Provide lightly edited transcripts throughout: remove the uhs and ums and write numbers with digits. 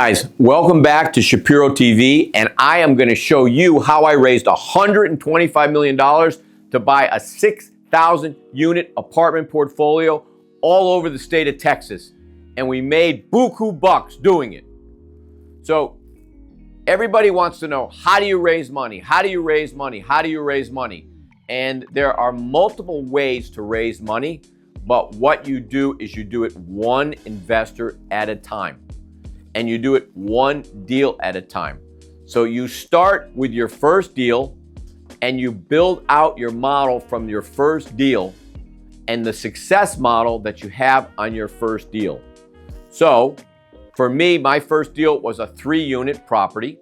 guys, welcome back to Shapiro TV, and I am going to show you how I raised $125 million to buy a 6,000 unit apartment portfolio all over the state of Texas, and we made buku bucks doing it. So everybody wants to know, how do you raise money? How do you raise money? How do you raise money? And there are multiple ways to raise money, but what you do is you do it one investor at a time. And you do it one deal at a time. So you start with your first deal and you build out your model from your first deal and the success model that you have on your first deal. So for me, my first deal was a 3-unit property,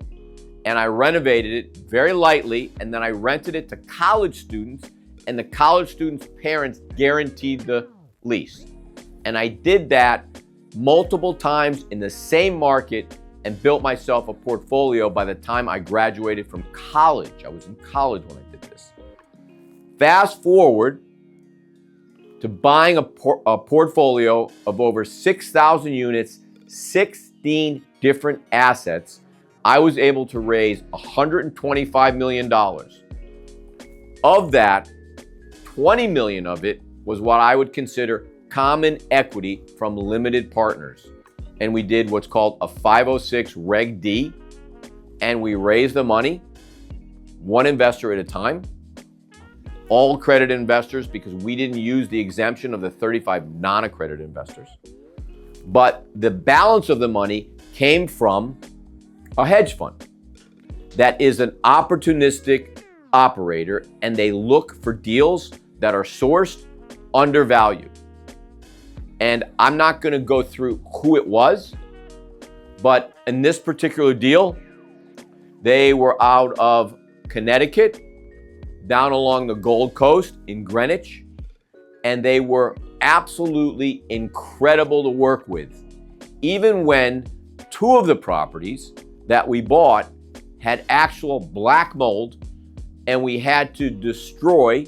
and I renovated it very lightly, and then I rented it to college students, and the college students' parents guaranteed the lease. And I did that multiple times in the same market and built myself a portfolio by the time I graduated from college. I was in college when I did this. Fast forward to buying a portfolio of over 6,000 units, 16 different assets. I was able to raise $125 million. Of that, 20 million of it was what I would consider common equity from limited partners. And we did what's called a 506 Reg D, and we raised the money one investor at a time, all accredited investors, because we didn't use the exemption of the 35 non-accredited investors. But the balance of the money came from a hedge fund that is an opportunistic operator, and they look for deals that are sourced undervalued. And I'm not going to go through who it was, but in this particular deal, they were out of Connecticut, down along the Gold Coast in Greenwich, and they were absolutely incredible to work with. Even when 2 of the properties that we bought had actual black mold, and we had to destroy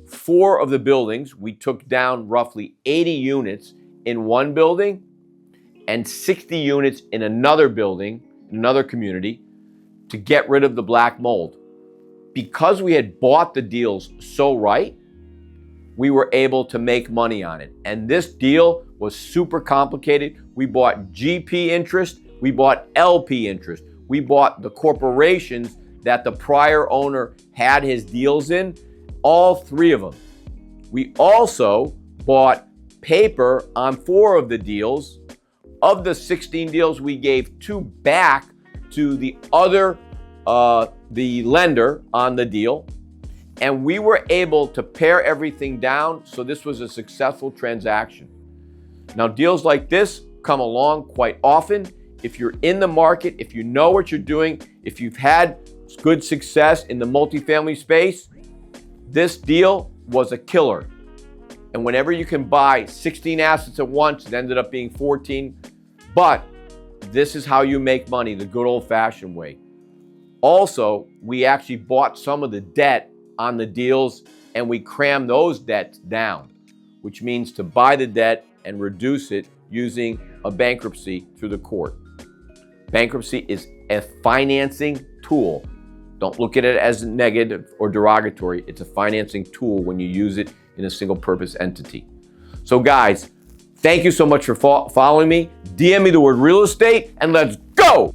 4 of the buildings. We took down roughly 80 units in one building and 60 units in another building, another community, to get rid of the black mold. Because we had bought the deals so right, we were able to make money on it. And this deal was super complicated. We bought GP interest, we bought LP interest, we bought the corporations that the prior owner had his deals in, all 3 of them. We also bought paper on 4 of the deals. Of the 16 deals, we gave 2 back to the other, the lender on the deal. And we were able to pare everything down, so this was a successful transaction. Now, deals like this come along quite often. If you're in the market, if you know what you're doing, if you've had good success in the multifamily space, this deal was a killer. And whenever you can buy 16 assets at once, it ended up being 14. But this is how you make money, the good old-fashioned way. Also, we actually bought some of the debt on the deals, and we crammed those debts down, which means to buy the debt and reduce it using a bankruptcy through the court. Bankruptcy is a financing tool. Don't look at it as negative or derogatory. It's a financing tool when you use it in a single purpose entity. So guys, thank you so much for following me. DM me the word real estate and let's go.